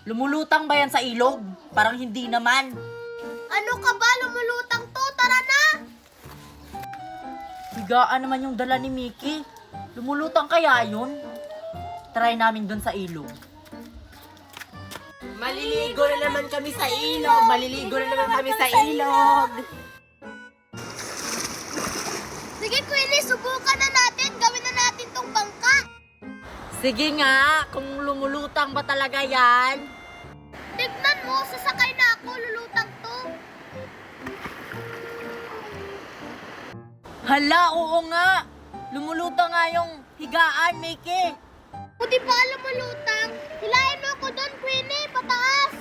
Lumulutang ba yan sa ilog? Parang hindi naman. Ano ka ba? Lumulutang to. Tara na! Higaan naman yung dala ni Mickey. Lumulutang kaya yun? Try namin dun sa ilog. Maliligo na naman kami sa ilog! Maliligo na naman kami sa ilog! Sige, Queenie, subukan na natin. Gawin na natin tong bangka. Sige nga, kung lumulutang ba talaga yan? Tignan mo, sasakay na ako. Lulutang to. Hala, oo nga. Lumulutang nga yung higaan, Mickey. Kung di pa lumulutang, hilahin mo ako doon, Queenie. Pataas.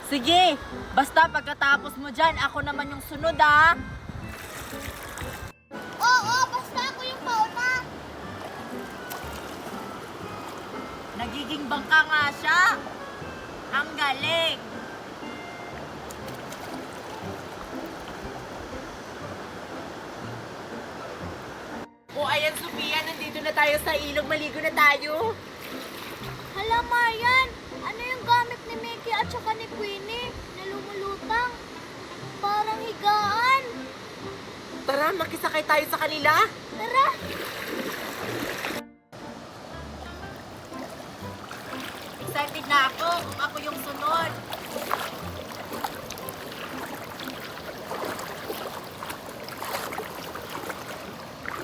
Sige, basta pagkatapos mo dyan, ako naman yung sunod ah. Oo, basta ako yung pauna. Nagiging bangka nga siya. Ang galing. O ayan, Sophia, nandito na tayo sa ilog. Maligo na tayo. Hala, Marian. Ano yung gamit ni Mickey at saka ni Queenie na lumulutang? Parang higaan. Tara, makisakay tayo sa kanila. Tara. Excited na ako kung ako yung sunod.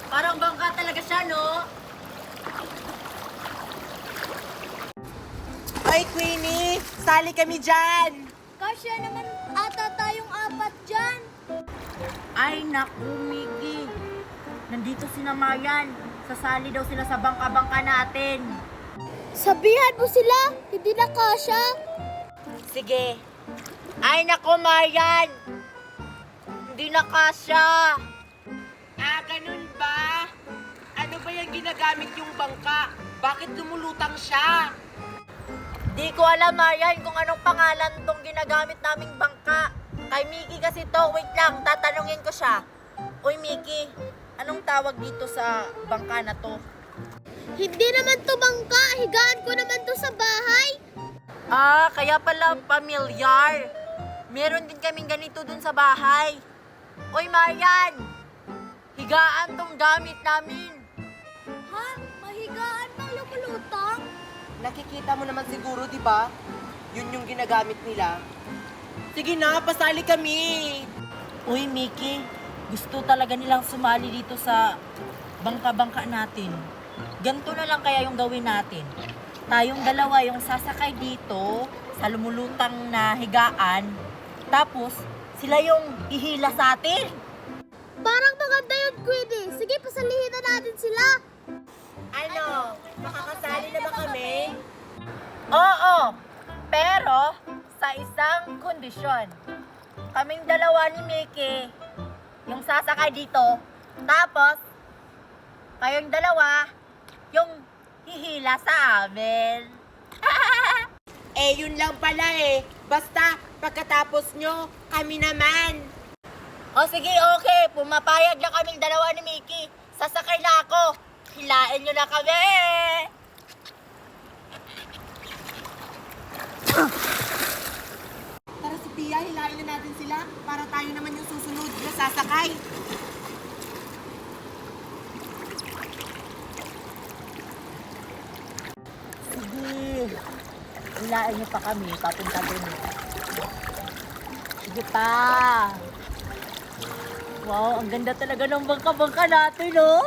Parang bangka talaga siya, no? Ay, Queenie, sali kami dyan. Kasya naman ata tayong apat dyan. Ay, naku, Mickey. Nandito si Namayan. Sasali daw sila sa bangka-bangka natin. Sabihan mo sila, hindi na kasya. Sige. Ay, naku, Mayan. Hindi na kasya. Ah, ganun ba? Ano ba yung ginagamit yung bangka? Bakit lumulutang siya? Di ko alam, Mayan, kung anong pangalan tong ginagamit naming bangka. Kay Mickey kasi to. Wait lang, tatanungin ko siya. Uy, Mickey, anong tawag dito sa bangka na to? Hindi naman to bangka, higaan ko naman to sa bahay. Ah, kaya pala pamilyar. Meron din kaming ganito dun sa bahay. Uy, Mayan, higaan tong gamit namin. Ha? Mahigaan bang lumulutang? Nakikita mo naman siguro, di ba? Yun yung ginagamit nila. Sige na, pasali kami. Uy, Mickey, gusto talaga nilang sumali dito sa bangka-bangka natin. Ganito na lang kaya yung gawin natin. Tayong dalawa yung sasakay dito sa lumulutang na higaan. Tapos, sila yung ihila sa atin. Parang maganda yun, Queenie. Sige, pasalihin na natin sila. Ano? Makakasali na ba kami? Oo, pero sa isang kondisyon. Kaming dalawa ni Mickey yung sasakay dito. Tapos, kayong dalawa yung hihila sa amin. Eh, yun lang pala eh. Basta, pagkatapos nyo, kami naman. O sige, okay. Pumapayag na kaming dalawa ni Mickey. Sasakay na ako. Hilain nyo na kami. Tara, Sophia, hilahin na natin sila para tayo naman yung susunod na sasakay. Sige. Hilain nyo pa kami. Papunta dun. Sige pa. Wow, ang ganda talaga ng bangka-bangka natin, no?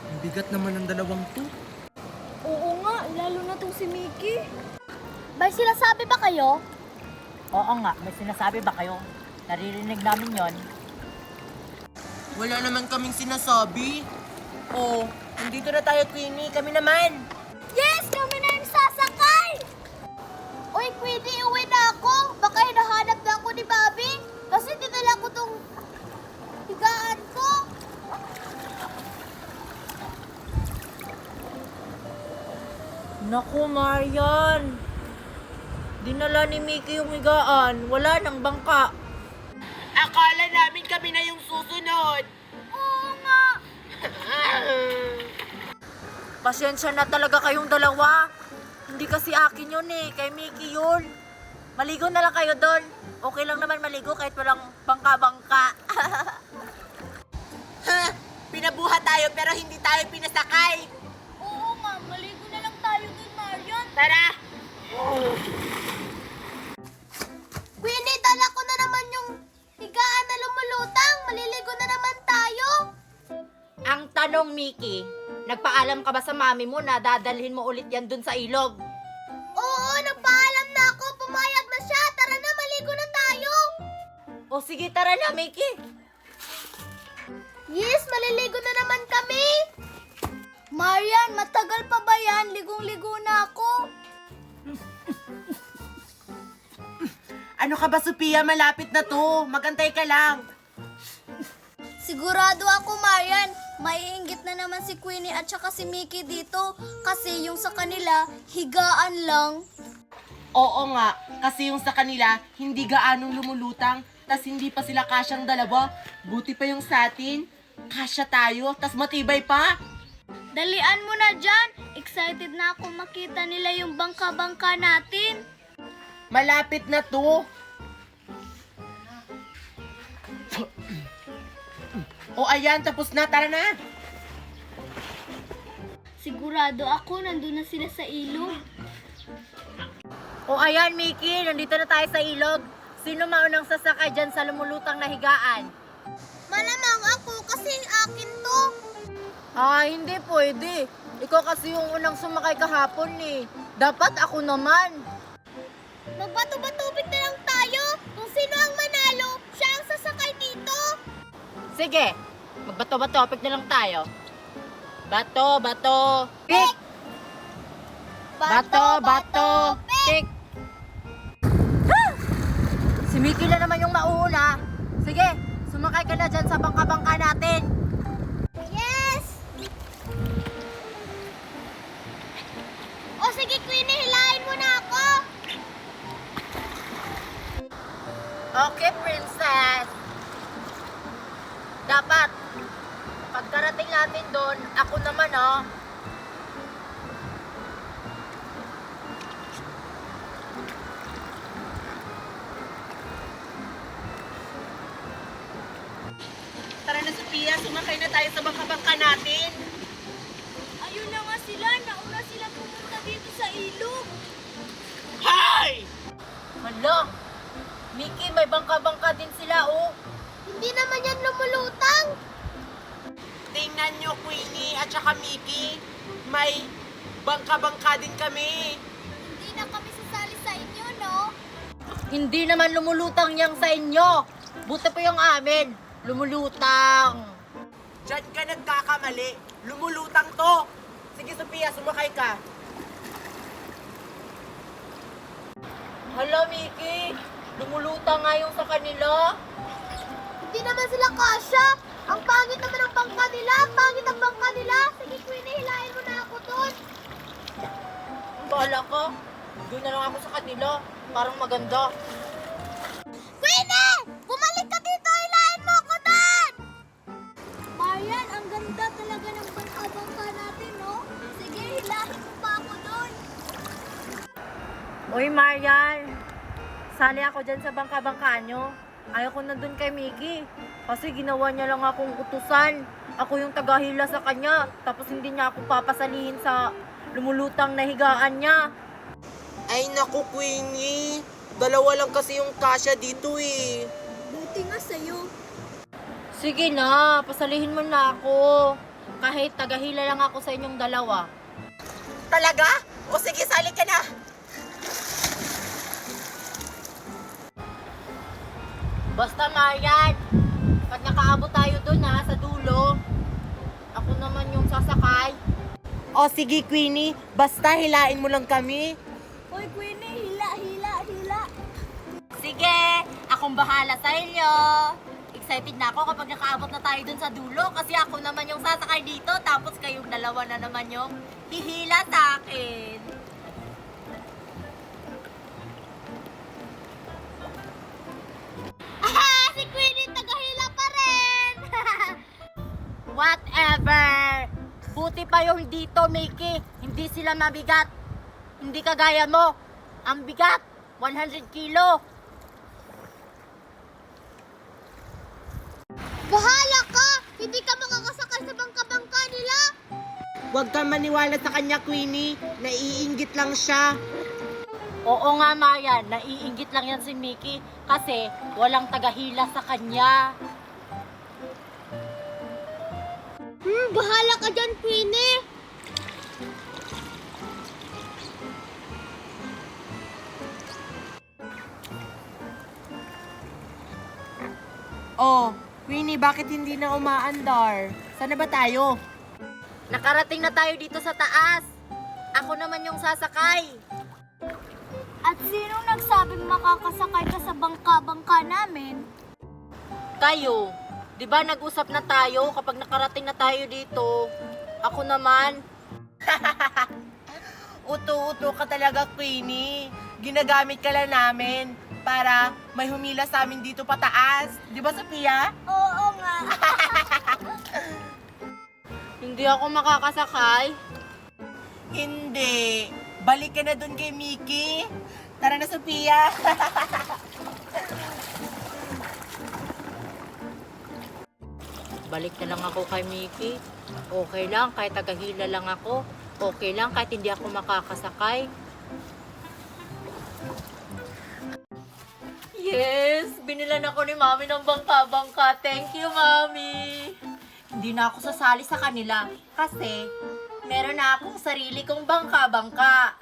Ang bigat naman ng dalawang to. Oo nga, lalo na tong si Mickey. May sinasabi ba kayo? Oo nga, may sinasabi ba kayo? Naririnig namin yon. Wala naman kaming sinasabi. Oh, nandito na tayo, Queenie. Kami naman. Yes! Kami na yung sasakay! Uy, Queenie, uwi na ako. Baka hinahanap na ako ni Bobby. Kasi dinala ko tong higaan ko. Naku, Marian. Dinala ni Mickey yung higaan. Wala nang bangka. Akala namin kami na yung susunod. Oo nga. Pasensya na talaga kayong dalawa. Hindi kasi akin yun eh, kay Mickey yun. Maligo na lang kayo doon. Okay lang naman maligo kahit walang bangka-bangka. Pinabuhat tayo pero hindi tayo pinasakay. Oo nga, maligo na lang tayo dun, Marian. Tara! Queenie, dala ko na naman yung higaan na lumulutang. Maliligo na naman tayo. Ang tanong, Mickey, nagpaalam ka ba sa mami mo na dadalhin mo ulit yan dun sa ilog? Oo, nagpaalam na ako. Pumayag na siya. Tara na, maligo na tayo. O sige, tara na, Mickey. Yes, maliligo na naman kami. Marian, matagal pa ba yan? Ligong-ligo na ako. Ano ka ba, Sophia? Malapit na to. Magantay ka lang. Sigurado ako, Marian. Maiinggit na naman si Queenie at saka si Mickey dito. Kasi yung sa kanila, higaan lang. Oo nga, kasi yung sa kanila, hindi gaanong lumulutang, tas hindi pa sila kasyang dalawa. Buti pa yung sa atin, kasya tayo, tas matibay pa. Dalian mo na dyan. Excited na ako makita nila yung bangka-bangka natin. Malapit na to. O ayan, tapos na, tara na. Sigurado ako, nandun na sila sa ilog. O ayan, Mickey, nandito na tayo sa ilog. Sino maunang sasakay dyan sa lumulutang na higaan? Malamang ako kasi akin to. Ah, hindi pwede. Ikaw kasi yung unang sumakay kahapon eh. Dapat ako naman. Magbato-batubig na lang tayo. Kung sino ang manalo, siya ang sasakay dito. Sige, magbato-bato, pick na lang tayo. Bato, bato, pick! Bato, bato, pick! Si Mickey na naman yung mauna. Sige, sumakay ka na dyan sa bangka-bangka natin. Yes! O sige, Queenie, hilahin mo na ako. Okay, princess. Dapat, pagkarating natin doon, ako naman oh. Tara na, Sophia, sumakay na tayo sa bangka-bangka natin. Ayun na nga sila. Nauna sila pumunta dito sa ilog. Hay! Hala, Mickey, may bangka-bangka din sila oh. Hindi naman yan lumulutang. Tingnan nyo, Queenie at saka Mickey. May bangka-bangka din kami. Hindi na kami sasali sa inyo, no? Hindi naman lumulutang yang sa inyo. Buti pa yung amin. Lumulutang. Diyan ka nagkakamali. Lumulutang to. Sige, Sophia, sumakay ka. Hala, Mickey. Lumulutang nga yung sa kanila. Hindi naman sila kasya. Ang pangit naman ang bangka nila. Ang pangit ang bangka nila. Sige, Queenie, hilahin mo na ako doon. Bahala ka. Doon na lang ako sa kanila. Parang maganda. Queenie! Bumalik ka dito! Hilahin mo ako doon! Marian, ang ganda talaga ng bangka natin, no? Sige, hilahin mo pa ako doon. Uy, Marian. Sali ako dyan sa bangka-bangka nyo. Ayaw ko nandun kay Mickey. Kasi ginawa niya lang akong utusan. Ako yung tagahila sa kanya. Tapos hindi niya ako papasalihin sa lumulutang na higaan niya. Ay naku, Queenie. Dalawa lang kasi yung kasya dito eh. Buti nga sa'yo. Sige na, pasalihin mo na ako. Kahit tagahila lang ako sa inyong dalawa. Talaga? O sige, sali ka na. Basta, Marian, pag nakaabot tayo dun ha, sa dulo, ako naman yung sasakay. O sige, Queenie. Basta hilain mo lang kami. Hoy, Queenie, hila. Sige, akong bahala sa inyo. Excited na ako kapag nakaabot na tayo dun sa dulo kasi ako naman yung sasakay dito tapos kayong dalawa na naman yung hihila sa akin. Si Queenie, tagahila pa rin! Whatever! Buti pa yung dito, Mickey. Hindi sila mabigat. Hindi kagaya mo. Ang bigat, 100 kilo. Bahala ka! Hindi ka makakasakay sa bangka-bangka nila! Huwag kang maniwala sa kanya, Queenie. Naiinggit lang siya. Oo nga, Maya. Naiinggit lang yan si Mickey kasi walang tagahila sa kanya. Bahala ka dyan, Queenie! Oh, Queenie, bakit hindi na umaandar? Sana ba tayo? Nakarating na tayo dito sa taas. Ako naman yung sasakay. At sinong nagsabing makakasakay ka sa bangka-bangka namin? Kayo, di ba nag-usap na tayo kapag nakarating na tayo dito? Ako naman. Uto-uto ka talaga, Queenie. Ginagamit ka lang namin para may humila sa amin dito pataas. Di ba, Sophia? Oo nga. Hindi ako makakasakay. Hindi. Balik ka na dun kay Mickey. Tara na, Sophia. Balik na lang ako kay Mickey. Okay lang, kahit tagahila lang ako. Okay lang, kahit hindi ako makakasakay. Yes! Binilan ako ni Mami ng bangka-bangka. Thank you, Mami! Hindi na ako sasali sa kanila kasi meron na akong sarili kong bangka-bangka.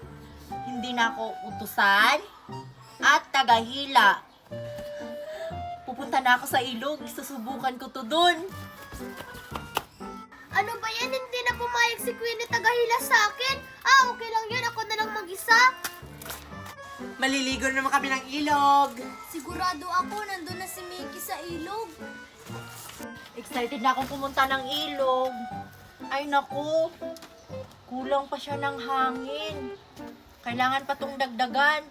Hindi na ako utusan at tagahila. Pupunta na ako sa ilog. Susubukan ko to dun. Ano ba yan? Hindi na pumayag si Queenie tagahila sa akin? Okay lang yun. Ako na lang mag-isa. Maliligo na naman kami ng ilog. Sigurado ako nandun na si Mickey sa ilog. Excited na akong pumunta ng ilog. Ay naku, kulang pa siya ng hangin. Kailangan pa tong dagdagan.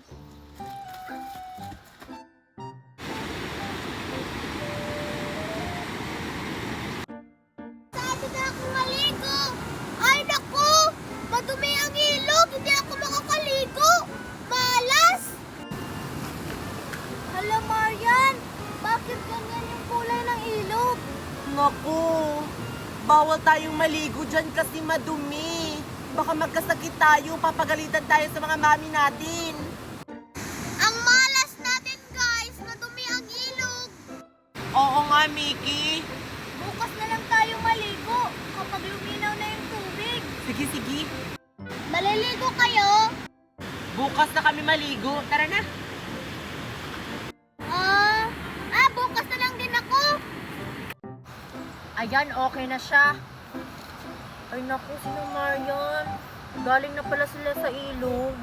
Sabi na akong maligo. Ay naku! Madumi ang ilog. Hindi ako makakaligo. Malas! Hala, Marian. Bakit ganyan yung kulay ng ilog? Naku, bawal tayong maligo dyan kasi madumi. Baka magkasakit tayo, papagalitan tayo sa mga mami natin. Ang malas natin, guys. Madumi ang ilog. Oo nga, Mickey. Bukas na lang tayo maligo kapag luminaw na yung tubig. Sige, sige. Maliligo kayo? Bukas na kami maligo. Tara na. Bukas na lang din ako. Ayan, okay na siya. Ay naku, sino Marian? Galing na pala sila sa ilog.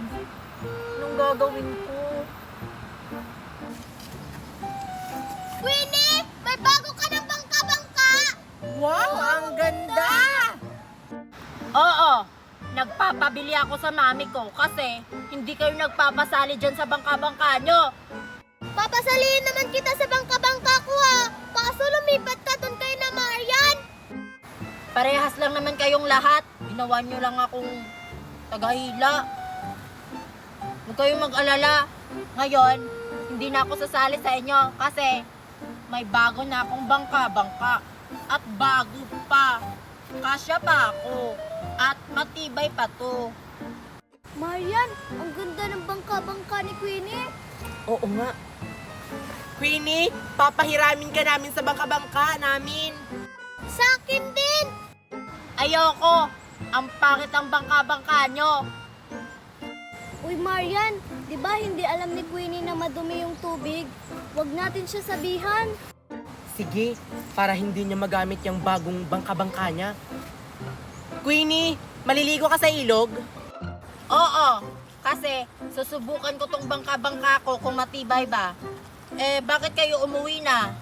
Anong gagawin ko? Queenie, may bago ka ng bangka-bangka. Wow, ang ganda! Oo, nagpapabili ako sa mami ko kasi hindi kayo nagpapasali dyan sa bangka-bangka nyo. Papasalihin naman kita sa bangka-bangka ko ha. Kaso lumipat ka doon kay na Marian. Parehas lang naman kayong lahat. Ginawa nyo lang akong tagahila. Huwag kayong mag-alala. Ngayon, hindi na ako sasali sa inyo kasi may bago na akong bangka-bangka. At bago pa. Kasya pa ako. At matibay pa to. Marian, ang ganda ng bangka-bangka ni Queenie. Oo nga. Queenie, papahiramin ka namin sa bangka-bangka namin. Sa akin din. Ayoko. Ang pangit ang bangka-bangka nyo. Uy Marian, di ba hindi alam ni Queenie na madumi yung tubig? Huwag natin siya sabihan. Sige, para hindi niya magamit yung bagong bangka-bangka niya. Queenie, maliligo ka sa ilog? Oo, kasi susubukan ko tong bangka-bangka ko kung matibay ba. Bakit kayo umuwi na?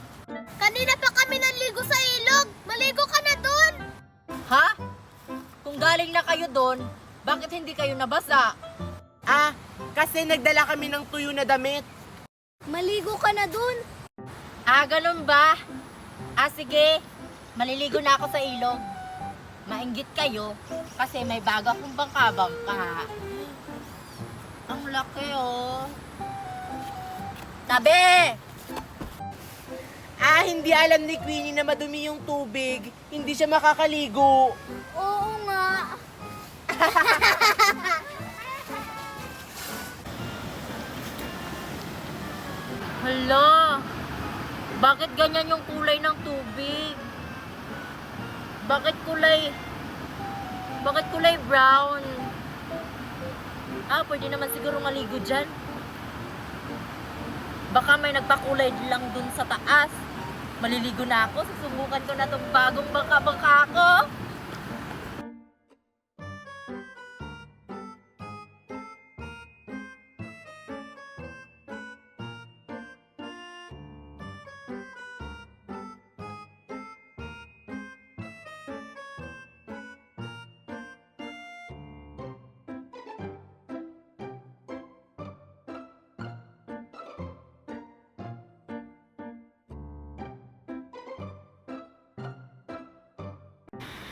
Kanina pa kami nanligo sa ilog. Maligo ka na dun. Ha? Kung galing na kayo doon, bakit hindi kayo nabasa? Kasi nagdala kami ng tuyo na damit. Maligo ka na dun. Ganun ba? Sige. Maliligo na ako sa ilog. Mainggit kayo kasi may bago akong bangka-bangka. Ang laki oh. Tabi! Hindi alam ni Queenie na madumi yung tubig. Hindi siya makakaligo. Oo nga. Hala! Bakit ganyan yung kulay ng tubig? Bakit kulay brown? Pwede naman siguro maligo dyan. Baka may nagpakulay lang dun sa taas. Maliligo na ako. Susubukan ko na tong bagong bangka-bangka ko.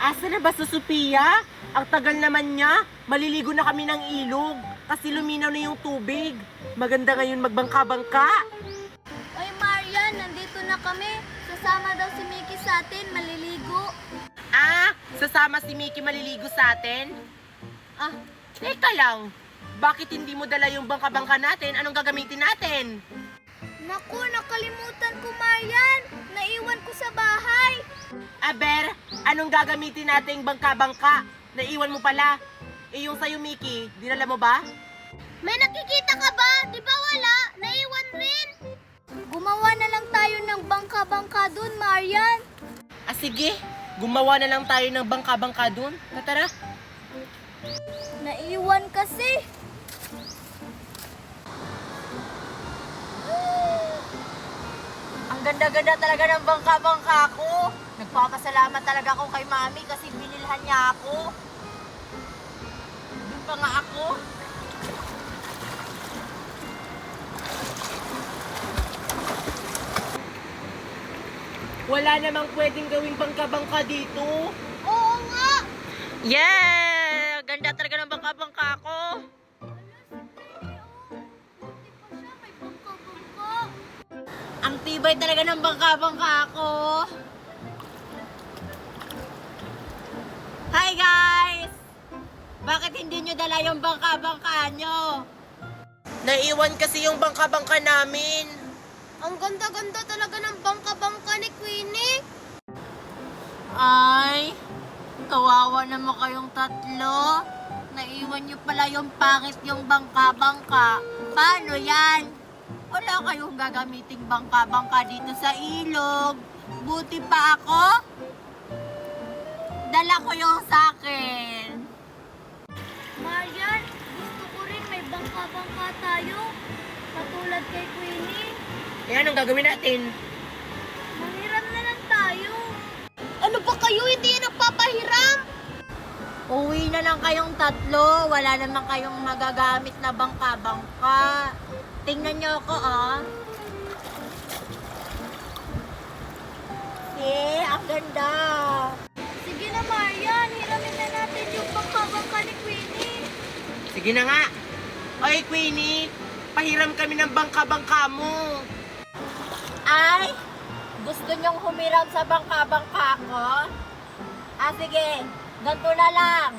Asa na ba si Sophia? Ang tagal naman niya. Maliligo na kami ng ilog kasi luminaw na yung tubig. Maganda ngayon magbangka-bangka. Oy, Marian, nandito na kami. Sasama daw si Mickey sa atin, maliligo. Sasama si Mickey maliligo sa atin? Teka lang. Bakit hindi mo dala yung bangka-bangka natin? Anong gagamitin natin? Naku, nakalimutan ko, Marian. Naiwan ko sa bahay. Aber, anong gagamitin nating bangka-bangka? Naiwan mo pala. Yung sa'yo, Mickey, dinala mo ba? May nakikita ka ba? Di ba wala? Naiwan rin. Gumawa na lang tayo ng bangka-bangka dun, Marian. Sige. Gumawa na lang tayo ng bangka-bangka dun. Tara. Naiwan kasi. Ang ganda-ganda talaga ng bangka-bangka ko. Nagpapasalamat talaga ako kay Mami kasi binilhan niya ako. Doon pa nga ako. Wala namang pwedeng gawing bangka-bangka dito. Oo nga. Yeah! Ganda talaga ng bangka-bangka ko. May bangka-bangka. Ang tibay talaga ng bangka-bangka ko. Hi guys! Bakit hindi nyo dala yung bangka-bangka nyo? Naiwan kasi yung bangka-bangka namin. Ang ganda-ganda talaga ng bangka-bangka ni Queenie. Ay, kawawa naman kayong tatlo. Naiwan nyo pala yung pangit yung bangka-bangka. Paano yan? Wala kayong gagamiting bangka-bangka dito sa ilog. Buti pa ako. Dala ko yung sakin. Marian, gusto ko rin may bangka-bangka tayo. Katulad kay Queenie. Anong gagawin natin? Manghiram na lang tayo. Ano ba kayo? Hindi yan nagpapahiram. Uwi na lang kayong tatlo. Wala naman kayong magagamit na bangka-bangka. Tingnan nyo ako, ang ganda. Sige na, Marian. Hiramin na natin yung bangka-bangka ni Queenie. Sige na nga. Oy, Queenie, pahiram kami ng bangka-bangka mo. Ay, gusto nyong humiram sa bangka-bangka ko? Sige, ganito na lang.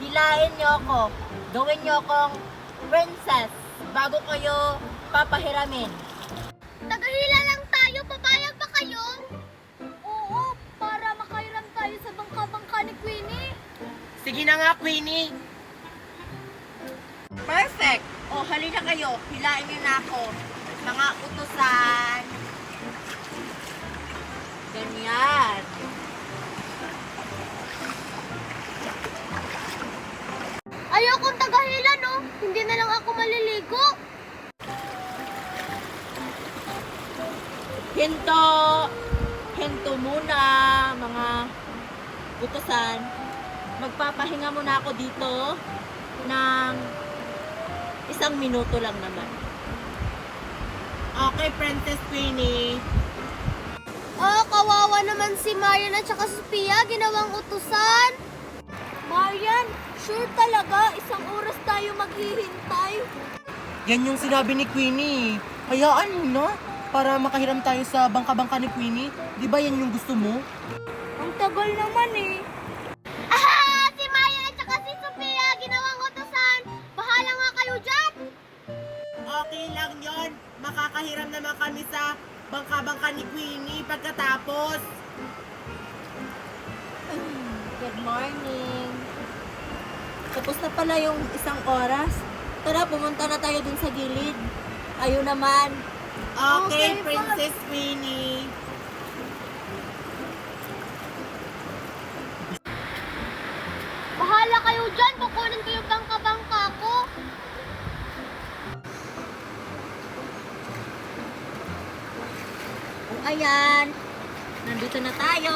Hilahin nyo ako. Gawin nyo akong princess bago kayo papahiramin. Tagahila lang tayo. Papayag ba kayo? Oo, para makahiram tayo sa bangka-bangka ni Queenie. Sige na nga, Queenie. Perfect! Halina kayo. Hilahin nyo na ako. Mga utusan. Ganyan. Ayokong tagahila, no? Hindi na lang ako maliligo. Hinto! Hinto muna, mga utusan. Magpapahinga muna ako dito ng 1 minuto lang naman. Okay, Princess Queenie. Kawawa naman si Marian at saka Sophia ginawang utusan? Marian, sure talaga, 1 oras tayo maghihintay. Yan yung sinabi ni Queenie. Hayaan mo na, para makahiram tayo sa bangka-bangka ni Queenie. Di ba yan yung gusto mo? Ang tagal naman eh. Ah! Si Marian at saka si Sophia ginawang utusan. Bahala nga kayo dyan. Okay lang yon. Makakahiram naman kami sa bangka-bangka ni Queenie pagkatapos. Good morning. Tapos na pala yung 1 oras. Tara, pumunta na tayo dun sa gilid. Tayo naman. Okay, Okay, Princess Queenie. Bahala kayo dyan. Kukunin ko yung bangka-bangka ko. O ayan, nandito na tayo.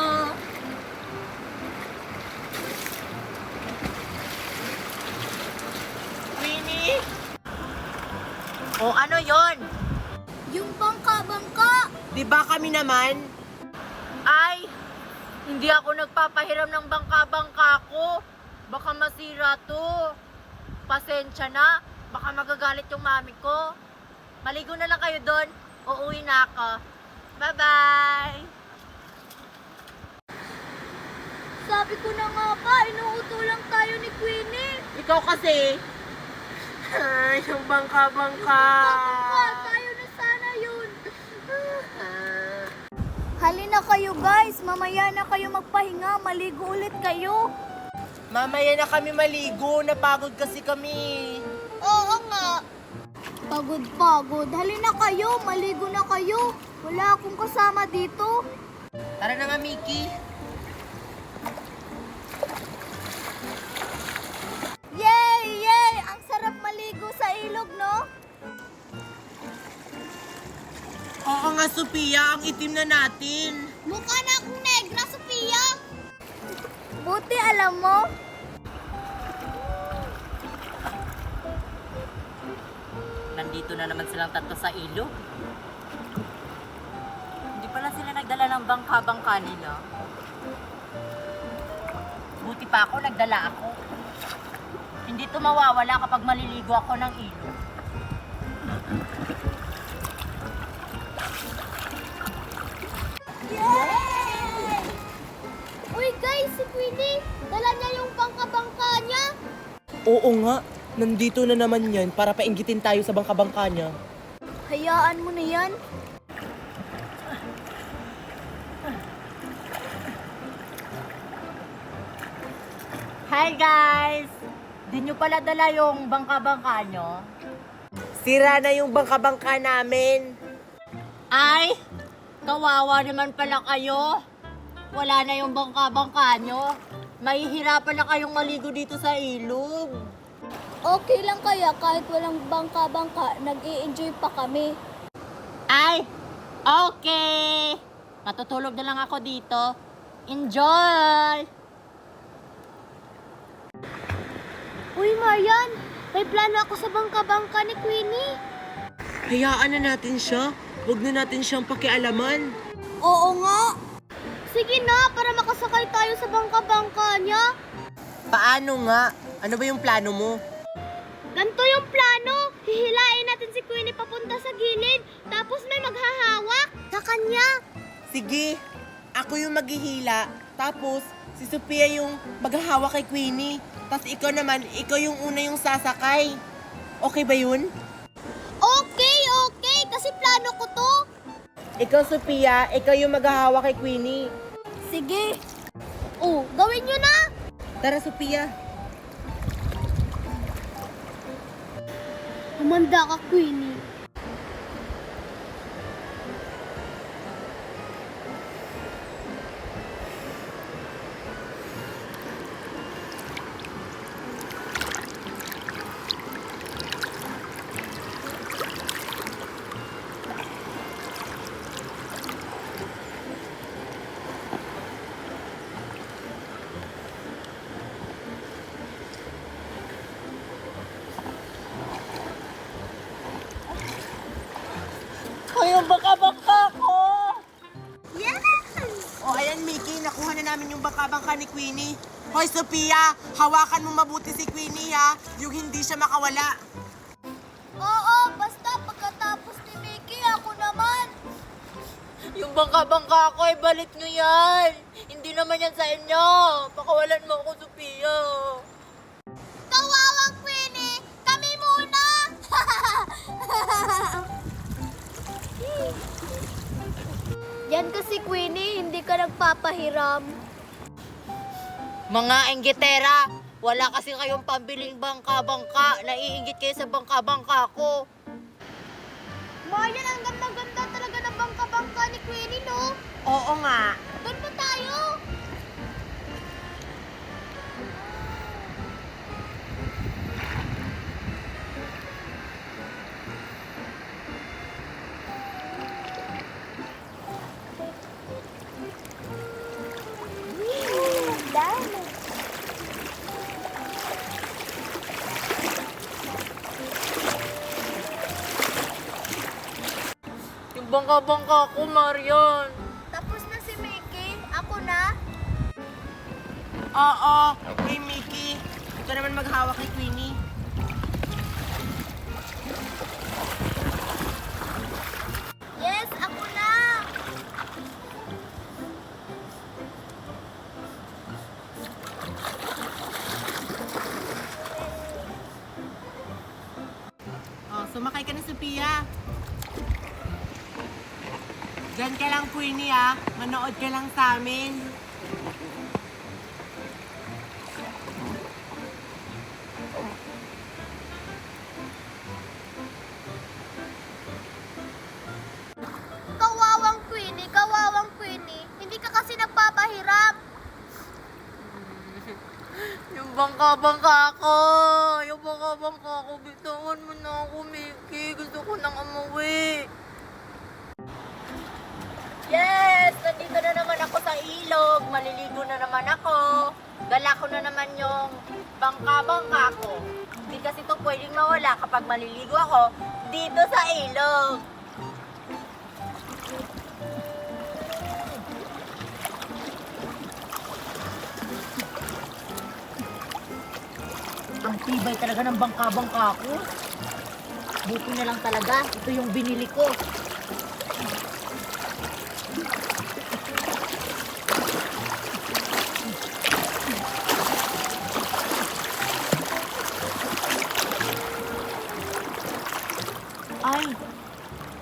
Queenie? O ano yon? Yung bangka-bangka. Di ba kami naman? Ay, hindi ako nagpapahiram ng bangka-bangka ko. Baka masira to. Pasensya na. Baka magagalit yung mami ko. Maligo na lang kayo doon. Uuwi na ako. Bye-bye! Sabi ko na nga ba, inuuto lang tayo ni Queenie. Ikaw kasi. Ay, yung bangka-bangka. Tayo na sana yun. Halina kayo guys, mamaya na kayo magpahinga, maligo ulit kayo. Mamaya na kami maligo. Napagod kasi kami. Oo nga. Pagod. Halina kayo, maligo na kayo. Wala akong kasama dito. Tara na nga, Mickey. Yay! Ang sarap maligo sa ilog, no? Oo nga, Sophia. Ang itim na natin. Mukha na akong negra, Sophia. Buti alam mo. Nandito na naman silang tatlo sa ilog. Hindi pala sila nagdala ng bangka-bangka nila. Buti pa ako, nagdala ako. Hindi to mawawala kapag maliligo ako ng ilog. Yay! Uy guys, si Queenie, dala niya yung bangka-bangka niya. Oo nga. Nandito na naman yan para painggitin tayo sa bangka-bangka niya. Hayaan mo na yan. Hi guys! Di nyo pala dala yung bangka-bangka nyo? Sira na yung bangka-bangka namin. Ay! Kawawa naman pala kayo. Wala na yung bangka-bangka nyo. Mahihirapan na kayong maligo dito sa ilog. Okay lang kaya kahit walang bangka-bangka, nag-i-enjoy pa kami. Ay! Okay! Matutulog na lang ako dito. Enjoy! Uy Marian, may plano ako sa bangka-bangka ni Queenie. Hayaan na natin siya. Huwag na natin siyang pakialaman. Oo nga. Sige na, para makasakay tayo sa bangka-bangka niya. Paano nga? Ano ba yung plano mo? Ganto yung plano. Hihilain natin si Queenie papunta sa gilid, tapos may maghahawak sa kanya. Sige, ako yung maghihila. Tapos, si Sophia yung maghahawak kay Queenie. Tapos ikaw naman, ikaw yung una yung sasakay. Okay ba yun? Okay. Kasi plano ko to. Ikaw, Sophia, ikaw yung maghahawak kay Queenie. Sige. Oh, gawin nyo na. Tara, Sophia. Humanda ka, Queenie. Hoy, yung bangka-bangka ko! Yes! O, namin yung bangka-bangka ni Queenie. Hoy, Sophia, hawakan mo mabuti si Queenie, ha? Yung hindi siya makawala. Oo, basta pagkatapos ni Mickey, ako naman. Yung bangka-bangka ko, balik nyo yan. Hindi naman yan sa inyo. Pakawalan mo ako, Sophia. Kawawang Queenie, kami muna! Yan kasi Queenie, hindi ka nagpapahiram. Mga enggitera, wala kasi kayong pambiling bangka-bangka. Naiinggit kayo sa bangka-bangka ko. Mayan, ang ganda-ganda talaga ng bangka-bangka ni Queenie, no? Oo nga. Doon pa tayo? Dami. Yung bangka-bangka ko, Marian. Tapos na si Mickey, ako na. Oo. Hey, Mickey. Ito naman maghawak kay Queenie. Yes, ako na. Oh, sumakay ka na, Sophia. Diyan ka lang, Queenie, ha? Manood ka lang sa amin. Kawawang Queenie, hindi ka kasi nagpapahiram. Yung bangka-bangka ko. Yung bangka-bangka ko. Bitawan mo na ako, Mickey. Gusto ko nang umuwi. Yes! Nandito na naman ako sa ilog. Maliligo na naman ako. Dala ko na naman yung bangka-bangka ko. Hindi kasi ito pwedeng mawala kapag maliligo ako dito sa ilog. Ang tibay talaga ng bangka-bangka ko. Buti na lang talaga. Ito yung binili ko. Ay,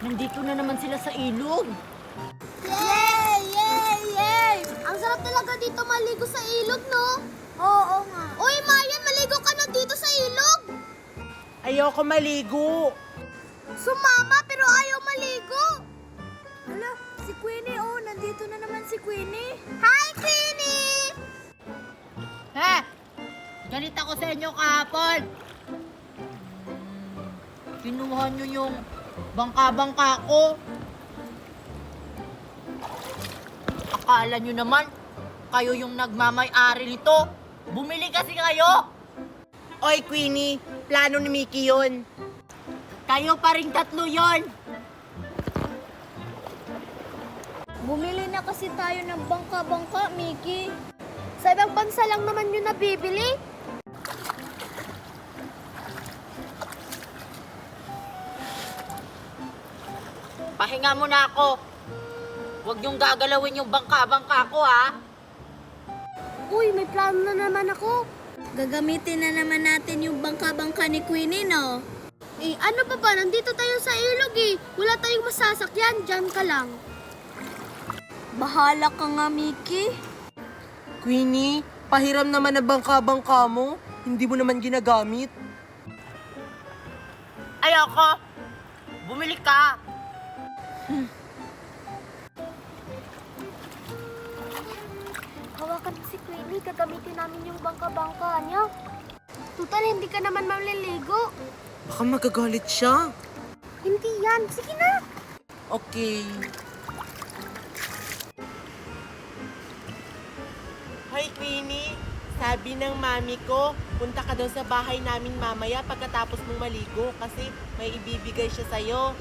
nandito na naman sila sa ilog. Yay! Yay! Yay! Ang sarap talaga dito maligo sa ilog, no? Oo nga. Uy, Mayan, maligo ka na dito sa ilog. Ayoko maligo. Sumama pero ayaw maligo. Hala, si Queenie, oh, nandito na naman si Queenie. Hi, Queenie! He! Galit ako sa inyo kahapon. Kinuha nyo yung bangka-bangka ko. Akala nyo naman, kayo yung nagmamay-ari nito. Bumili kasi kayo. Oy, Queenie, plano ni Mickey yun. Kayo pa ring tatlo yon. Bumili na kasi tayo ng bangka-bangka, Mickey. Sa ibang bansa lang naman yun nabibili. Pahinga muna ako. Huwag niyong gagalawin yung bangka-bangka ko, ha? Uy, may plano na naman ako. Gagamitin na naman natin yung bangka-bangka ni Queenie, no? Eh, ano pa ba? Nandito tayo sa ilog eh. Wala tayong masasakyan. Diyan ka lang. Bahala ka nga, Mickey. Queenie, pahiram naman ang bangka-bangka mo. Hindi mo naman ginagamit. Ayoko. Bumili ka. Hawakan mo si Queenie. Gagamitin namin yung bangka-bangka niya. Tutal, hindi ka naman maliligo. Baka magagalit siya. Hindi yan. Sige na. Okay. Hi, Queenie. Sabi ng mami ko, punta ka daw sa bahay namin mamaya pagkatapos mong maligo kasi may ibibigay siya sa'yo.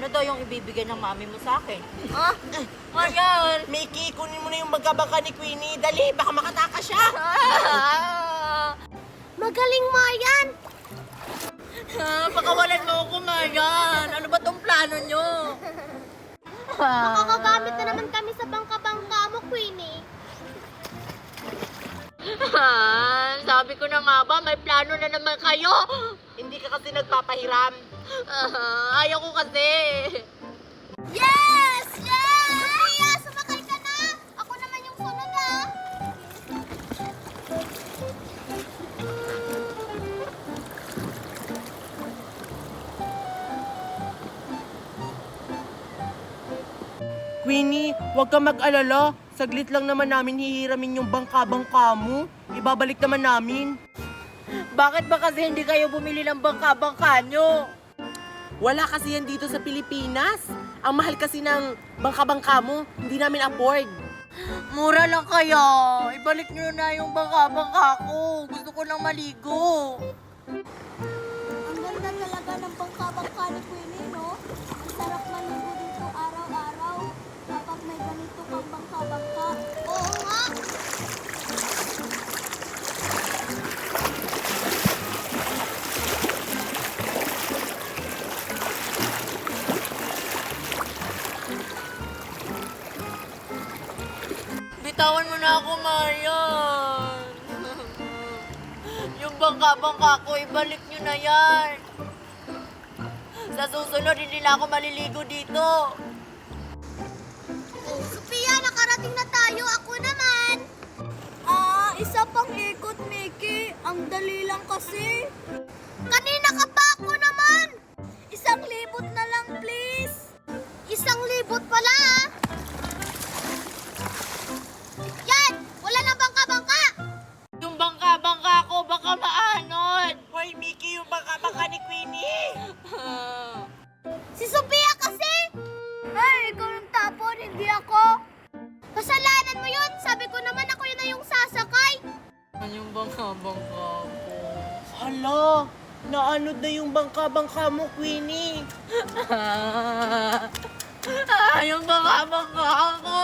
Ano daw yung ibibigay ng mami mo sa akin? Ah, Mayan! Mickey, kunin mo na yung bangka-bangka ni Queenie. Dali, baka makatakas siya. Magaling Mayan! Pakawalan mo ako, Mayan! Ano ba tong plano nyo? Makakagamit na naman kami sa bangka-bangka mo, Queenie. Sabi ko na nga ba, may plano na naman kayo! Hindi ka kasi nagpapahiram. Ayaw ko kasi! Yes! Yes! Sophia, sumakay ka na! Ako naman yung sunod, ah! Queenie, huwag ka mag-alala. Saglit lang naman namin hihiramin yung bangka-bangka mo. Ibabalik naman namin. Bakit ba kasi hindi kayo bumili ng bangka-bangka nyo? Wala kasi yan dito sa Pilipinas. Ang mahal kasi ng bangka-bangka mo, hindi namin afford. Mura lang kaya. Ibalik nyo na yung bangka-bangka ko. Gusto ko nang maligo. Ang ganda talaga ng bangka-bangka ni Queenie, no? Ang sarap maligo dito araw-araw kapag may ganito kang bangka-bangka. Oo nga! Bitawan mo na ako, Marian. Yung bangka-bangka ko, ibalik nyo na yan. Sa susunod, hindi na ako maliligo dito. Oh, Sophia, nakarating na tayo. Ako naman. Isa pang ikot, Mickey. Ang dali lang kasi. Kanina ka pa, ako naman. 1,000 na lang, please. 1,000 pala, ah. Yan! Wala na bangka-bangka. Yung bangka-bangka ko, baka maanod. Hoy, Mickey, yung bangka-bangka ni Queenie. Si Sophia kasi! Ay, ikaw yung tapon, hindi ako. Kasalanan mo yun. Sabi ko naman ako yun na yung sasakay. Yung bangka-bangka ko. Hala, naanod na yung bangka-bangka mo, Queenie. Yung bangka-bangka ko.